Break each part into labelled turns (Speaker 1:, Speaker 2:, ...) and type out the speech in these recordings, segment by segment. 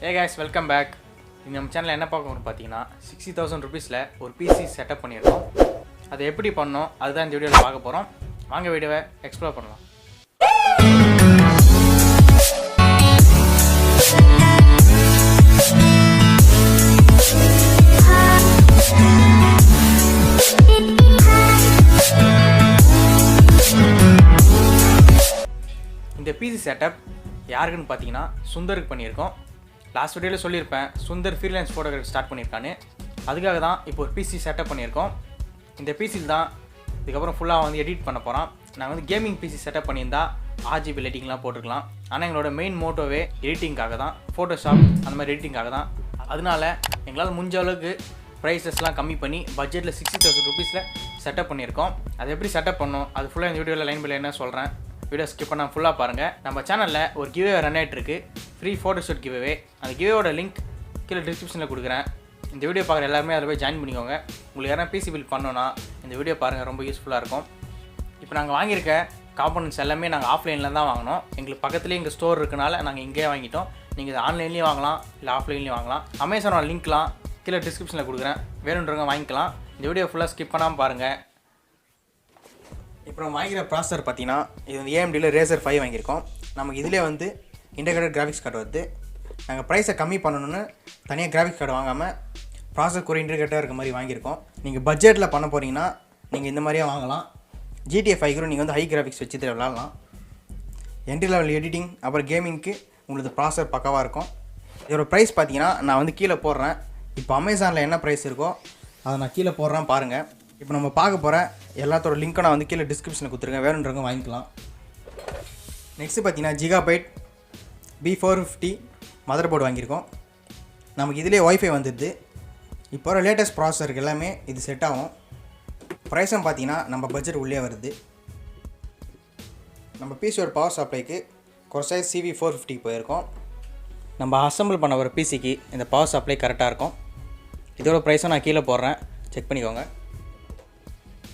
Speaker 1: Hey guys, welcome back. நம்ம சேனல்ல என்ன பார்க்க போறோம் பாத்தீங்கன்னா 60000 ரூபீஸ்ல ஒரு PC செட்டப் பண்ணிருக்கோம். அது எப்படி பண்ணோம் அதுதான் இந்த வீடியோல பார்க்க போறோம். வாங்க வீடியோவை எக்ஸ்ப்ளோர் பண்ணலாம். இந்த PC செட்டப் யாருக்குன்னு பாத்தீங்கன்னா சுந்தருக்கு பண்ணியிருக்கோம். லாஸ்ட் வீடியோவில் சொல்லியிருப்பேன் சுந்தர் ஃப்ரீலான்ஸ் ஃபோட்டோகிராஃபி ஸ்டார்ட் பண்ணியிருக்கான்னு. அதுக்காக தான் இப்போ ஒரு பிசி செட்டப் பண்ணியிருக்கோம். இந்த பிசியில் தான் இதுக்கப்புறம் ஃபுல்லாக வந்து எடிட் பண்ண போகிறோம். நாங்கள் வந்து கேமிங் பிசி செட்டப் பண்ணியிருந்தா RGB லைட்டிங்லாம் போட்டுருக்கலாம். ஆனால் எங்களோட மெயின் மோட்டோவே எடிட்டிங்காக தான், ஃபோட்டோஷாப் அந்த மாதிரி எடிட்டிங்காக தான். அதனால எங்களால் முடிஞ்ச அளவுக்கு ப்ரைஸஸ்லாம் கம்மி பண்ணி பட்ஜெட்டில் 60000 ரூபீஸில் செட்டப் பண்ணியிருக்கோம். அது எப்படி செட்டப் பண்ணோம் அது ஃபுல்லாக இந்த வீடியோவில் லைன் பை லைனாக சொல்கிறேன். வீடியோ ஸ்கிப் பண்ணால் ஃபுல்லாக பாருங்கள். நம்ம சேனலில் ஒரு கிவ்வே ரன் ஆகிட்டு இருக்குது, ஃப்ரீ ஃபோட்டோஷூட் கிவ்வே. அந்த கிவ்வேவோட லிங்க் கீழே டிஸ்கிரிப்ஷனில் கொடுக்குறேன். இந்த வீடியோ பார்க்குற எல்லாருமே அதில் போய் ஜாயின் பண்ணிக்கோங்க. உங்களுக்கு யாரும் பிசி பில் பண்ணோன்னா இந்த வீடியோ பாருங்கள், ரொம்ப யூஸ்ஃபுல்லாக இருக்கும். இப்போ நாங்கள் வாங்கியிருக்க காம்பனன்ட்ஸ் எல்லாமே நாங்கள் ஆஃப்லைனில் தான் வாங்கினோம். எங்களுக்கு பக்கத்துலேயே எங்கள் ஸ்டோர் இருக்கனால நாங்கள் இங்கேயே வாங்கிட்டோம். நீங்கள் இது ஆன்லைன்லேயும் வாங்கலாம், இல்லை ஆஃப்லைன்லேயும் வாங்கலாம். அமேசானோட லிங்க்லாம் கீழே டிஸ்கிரிப்ஷனில் கொடுக்குறேன், வேணுன்றவங்க வாங்கிக்கலாம். இந்த வீடியோ ஃபுல்லாக ஸ்கிப் பண்ணாமல் பாருங்கள். இப்போ நம்ம வாங்கிக்கிற ப்ராசஸர் பார்த்தீங்கன்னா இது வந்து AMDயில் Razer 5 வாங்கியிருக்கோம். நமக்கு இதிலே வந்து இன்டெகிரேட்டட் கிராஃபிக்ஸ் கார்டு வருது. நாங்கள் ப்ரைஸை கம்மி பண்ணணுன்னு தனியாக கிராஃபிக்ஸ் கார்டு வாங்காமல் ப்ராசஸர் ஒரு இன்டெகிரேட்டடாக இருக்க மாதிரி வாங்கியிருக்கோம். நீங்கள் பட்ஜெட்டில் பண்ண போகிறீங்கன்னா நீங்கள் இந்த மாதிரியே வாங்கலாம். GTA 5 கூட நீங்கள் வந்து ஹை கிராஃபிக்ஸ் வச்சு விளாட்லாம். என்ட்ரி லெவல் எடிட்டிங் அப்புறம் கேமிங்க்கு உங்களுக்கு ப்ராசஸர் பக்காவாக இருக்கும். இதோட ப்ரைஸ் பார்த்தீங்கன்னா நான் வந்து கீழே போடுறேன். இப்போ அமேசானில் என்ன ப்ரைஸ் இருக்கோ அதை நான் கீழே போடுறேன் பாருங்கள். இப்போ நம்ம பார்க்க போகிற எல்லாத்தோட லிங்க்கை நான் வந்து கீழே டிஸ்கிரிப்ஷனில் கொடுத்துருக்கேன், வேணுன்றவங்க வாங்கிக்கலாம். நெக்ஸ்ட்டு பார்த்தீங்கன்னா ஜிகாபைட் B450 மதர் போர்டு வாங்கியிருக்கோம். நமக்கு இதிலே ஒய்ஃபை வந்துடுது. இப்போ வர லேட்டஸ்ட் ப்ராசஸருக்கு எல்லாமே இது செட் ஆகும். ப்ரைஸும் பார்த்தீங்கன்னா நம்ம பட்ஜெட் உள்ளே வருது. நம்ம பிசியோட பவர் சப்ளைக்கு கொர்சைஸ் CV450 போயிருக்கோம். நம்ம அசம்பிள் பண்ண ஒரு பிசிக்கு இந்த பவர் சப்ளை கரெக்டாக இருக்கும். இதோட ப்ரைஸும் நான் கீழே போடுறேன், செக் பண்ணிக்கோங்க.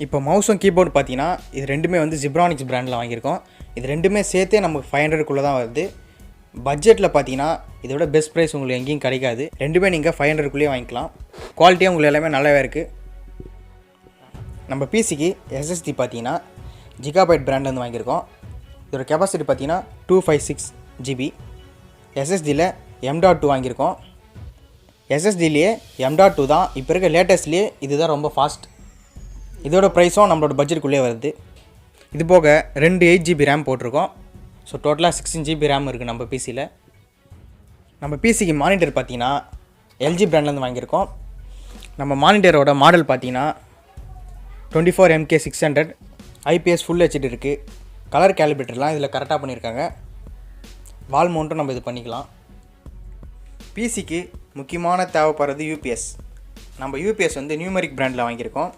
Speaker 1: இப்போ மவுஸும் கீபோர்டு பார்த்தீங்கன்னா இது ரெண்டுமே வந்து ஜிப்ரானிக்ஸ் பிராண்டில் வாங்கியிருக்கோம். இது ரெண்டுமே சேர்த்தே நமக்கு 500க்குள்ளே தான் வருது. பட்ஜெட்டில் பார்த்தீங்கன்னா இதோட பெஸ்ட் ப்ரைஸ் உங்களுக்கு எங்கேயும் கிடைக்காது. ரெண்டுமே நீங்கள் 500க்குள்ளேயே வாங்கிக்கலாம். குவாலிட்டியாக உங்களுக்கு எல்லாமே நல்லாவே இருக்குது. நம்ம பிசிக்கு SSD பார்த்தீங்கன்னா ஜிகாபைட் பிராண்ட்லேருந்து வாங்கியிருக்கோம். இதோட கெப்பாசிட்டி பார்த்தீங்கன்னா 256 GB. SSDயில் M.2 வாங்கியிருக்கோம். SSDலேயே M.2 தான் இப்போ இருக்க லேட்டஸ்ட்லேயே இதுதான் ரொம்ப ஃபாஸ்ட். இதோட ப்ரைஸும் நம்மளோட பட்ஜெட்டுக்குள்ளே வருது. இது போக 2 8GB ரேம் போட்டிருக்கோம். ஸோ டோட்டலாக 16 GB ரேம் இருக்குது நம்ம பிசியில். நம்ம பிசிக்கு மானிட்டர் பார்த்தீங்கன்னா LG பிராண்ட்லேருந்து வாங்கியிருக்கோம். நம்ம மானிட்டரோட மாடல் பார்த்தீங்கன்னா 24MK600 IPS ஃபுல் HD இருக்குது. கலர் கேலிபிரேட்டர்லாம் இதில் கரெக்டாக பண்ணியிருக்காங்க. வால் மவுண்ட்டும் நம்ம இது பண்ணிக்கலாம். பிசிக்கு முக்கியமான தேவைப்படுறது UPS. நம்ம UPS வந்து நியூமரிக் பிராண்டில் வாங்கியிருக்கோம்.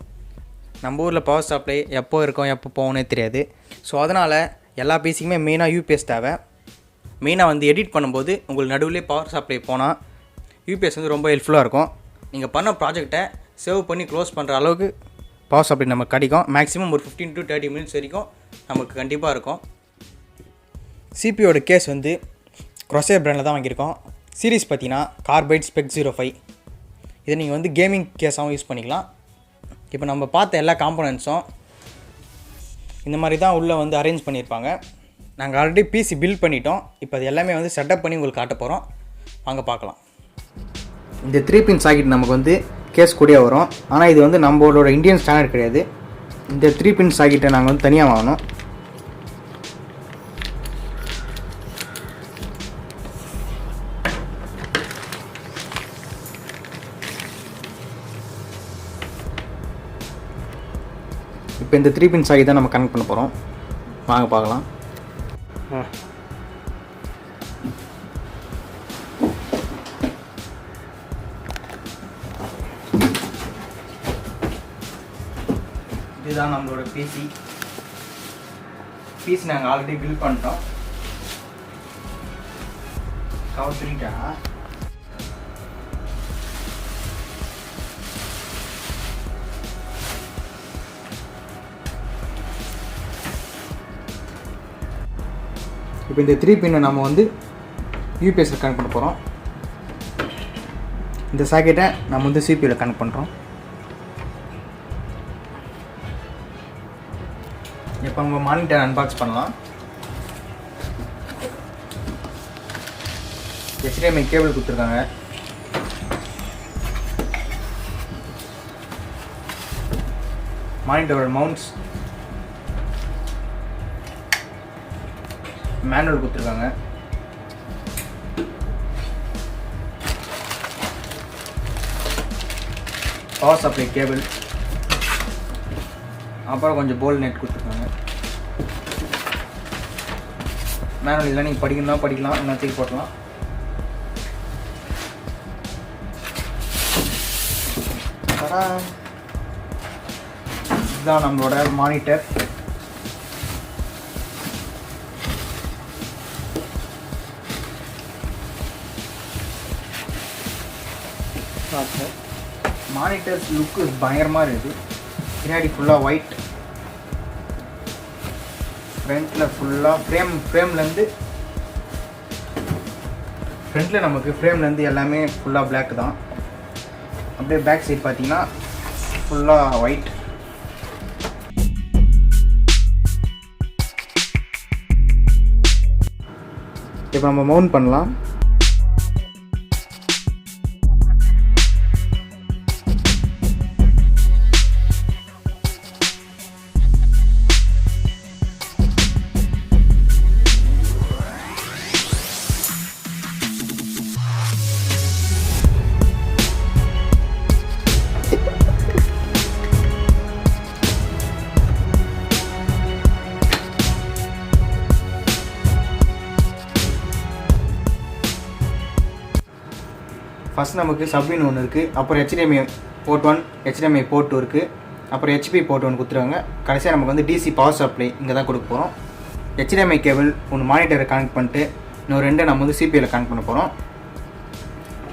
Speaker 1: நம்ம ஊரில் பவர் சப்ளை எப்போ இருக்கும் எப்போ போகணுன்னே தெரியாது. ஸோ அதனால் எல்லா பிசிக்குமே மெயினாக UPS தேவை. மெயினாக வந்து எடிட் பண்ணும்போது உங்களுக்கு நடுவில் பவர் சப்ளை போனால் UPS வந்து ரொம்ப ஹெல்ப்ஃபுல்லாக இருக்கும். நீங்கள் பண்ண ப்ராஜெக்டை சேவ் பண்ணி க்ளோஸ் பண்ணுற அளவுக்கு பவர் சப்ளை நமக்கு கிடைக்கும். மேக்ஸிமம் ஒரு 15 to 30 minutes வரைக்கும் நமக்கு கண்டிப்பாக இருக்கும். சிபியோட கேஸ் வந்து க்ரொசேர் பிராண்டில் தான் வாங்கியிருக்கோம். சீரிஸ் பார்த்தீங்கன்னா கார்பைட் ஸ்பெக் 05. இதை நீங்கள் வந்து கேமிங் கேஸாகவும் யூஸ் பண்ணிக்கலாம். இப்போ நம்ம பார்த்த எல்லா காம்போனன்ட்ஸும் இந்த மாதிரி தான் உள்ளே வந்து அரேஞ்ச் பண்ணியிருப்பாங்க. நாங்கள் ஆல்ரெடி பிசி பில்ட் பண்ணிட்டோம். இப்போ அது எல்லாமே வந்து செட்டப் பண்ணி உங்களுக்கு காட்ட போகிறோம், வாங்க பார்க்கலாம். இந்த 3 pin சாக்கெட் நமக்கு வந்து கேஸ் கூடயே வரும். ஆனால் இது வந்து நம்மளோட இந்தியன் ஸ்டாண்டர்ட் கிடையாது. இந்த 3 pin சாக்கெட்டை நாங்கள் வந்து தனியாக வாங்கணும். இப்போ இந்த 3 pin சாக்கெட் தான் நம்ம கனெக்ட் பண்ண போகிறோம், வாங்க பார்க்கலாம். இதுதான் நம்மளோட பிசி நாங்கள் ஆல்ரெடி பில்ட் பண்ணிட்டோம். கவர் துணிட்டா இப்போ இந்த 3 pin நம்ம வந்து UPS கனெக்ட் பண்ண போகிறோம். இந்த சாக்கெட்டை நம்ம வந்து சிபியூவில் கனெக்ட் பண்ணுறோம். இப்போ நம்ம மானிட்டர் அன்பாக்ஸ் பண்ணலாம். HDMI கேபிள் கொடுத்துருக்காங்க. மானிட்டரோட மவுண்ட்ஸ், மேனுவல் கொடுத்துருக்காங்க. பவர் சப்ளை கேபிள், அப்புறம் கொஞ்சம் போல் நெட் கொடுத்துருக்காங்க. மேனுவல் இல்லை, நீங்கள் படிக்கணும்னா படிக்கலாம், என்ன தூக்கி போட்டலாம். இதுதான் நம்மளோட மானிட்டர். மானிட்டர்ஸ் லுக்கு பயங்கரமாக இருக்குது. பின்னாடி ஃபுல்லாக ஒயிட், ஃப்ரண்ட்டில் ஃபுல்லாக ஃப்ரேம்லேருந்து ஃப்ரண்ட்டில் நமக்கு ஃப்ரேம்லேருந்து எல்லாமே ஃபுல்லாக பிளாக் தான். அப்படியே பேக் சைட் பார்த்தீங்கன்னா ஃபுல்லாக ஒயிட். இப்போ நம்ம மவுண்ட் பண்ணலாம். ஃபஸ்ட் நமக்கு சப்வின் ஒன்று இருக்குது, அப்புறம் HDMI போர்ட் 1, HDMI போர்ட் 2 இருக்குது, அப்புறம் HP போர்ட் 1 கொடுத்துருவாங்க. கடைசியாக நமக்கு வந்து DC பவர் சப்ளை இங்கே தான் கொடுக்க போகிறோம். HDMI கேபிள் ஒன்று மானிட்டரை கனெக்ட் பண்ணிட்டு இன்னும் 2 நம்ம வந்து CPUவில் கனெக்ட் பண்ண போகிறோம்.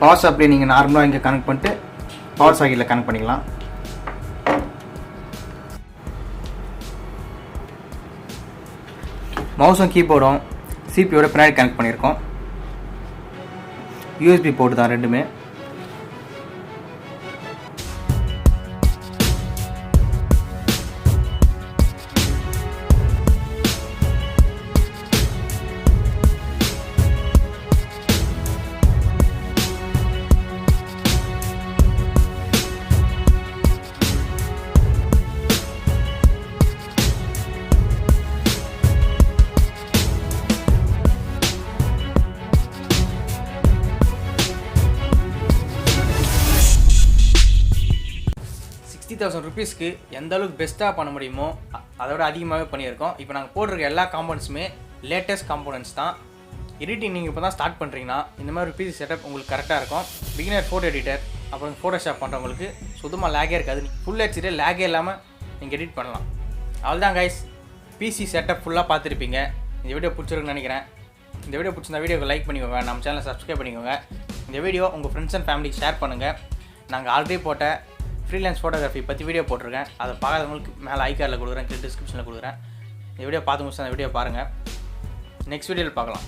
Speaker 1: பவர் சப்ளை நீங்கள் நார்மலாக இங்கே கனெக்ட் பண்ணிட்டு பவர் சாக்கெட்டில் கனெக்ட் பண்ணிக்கலாம். மவுஸும் கீபோர்டும் CPUவோட பின்னாடி கனெக்ட் பண்ணியிருக்கோம். USB போர்ட் தான் ரெண்டுமே. ₹60,000 எந்த அளவுக்கு பெஸ்ட்டாக பண்ண முடியுமோ அதோட அதிகமாகவே பண்ணியிருக்கோம். இப்போ நாங்கள் போட்டிருக்க எல்லா காம்போனன்ட்ஸுமே லேட்டஸ்ட் காம்போனன்ட்ஸ் தான். எடிட்டிங் நீங்கள் இப்போ தான் ஸ்டார்ட் பண்ணுறீங்கன்னா இந்த மாதிரி பிசி செட்டப் உங்களுக்கு கரெக்டாக இருக்கும். பிகினர் ஃபோட்டோ எடிட்டர் அப்புறம் ஃபோட்டோஷாப் பண்ணுறவங்களுக்கு சுத்தமாக லேகே இருக்காது. ஃபுல் ஹெச்டியில் லேகே இல்லாமல் நீங்கள் எடிட் பண்ணலாம். அவ்வளோதான் கைஸ், பிசி செட்டப் ஃபுல்லாக பார்த்துருப்பீங்க. இந்த வீடியோ பிடிச்சிருக்குன்னு நினைக்கிறேன். இந்த வீடியோ பிடிச்சிருந்தா வீடியோக்கு லைக் பண்ணிக்கோங்க, நம்ம சேனலை சப்ஸ்கிரைப் பண்ணிக்கோங்க. இந்த வீடியோ உங்கள் ஃப்ரெண்ட்ஸ் அண்ட் ஃபேமிலிக்கு ஷேர் பண்ணுங்கள். நாங்கள் ஆல்ரெடி போட்ட ஃப்ரீலான்ஸ் ஃபோட்டோகிராஃபி பற்றி வீடியோ போட்டிருக்கேன். அதை பார்க்காதவங்களுக்கு மேலே ஐகார்டில் கொடுக்குறேன், டிஸ்கிரிப்ஷனில் கொடுக்குறேன். இந்த வீடியோ பார்த்து முடிச்சு அந்த வீடியோ பாருங்கள். நெக்ஸ்ட் வீடியோவில் பார்க்கலாம்.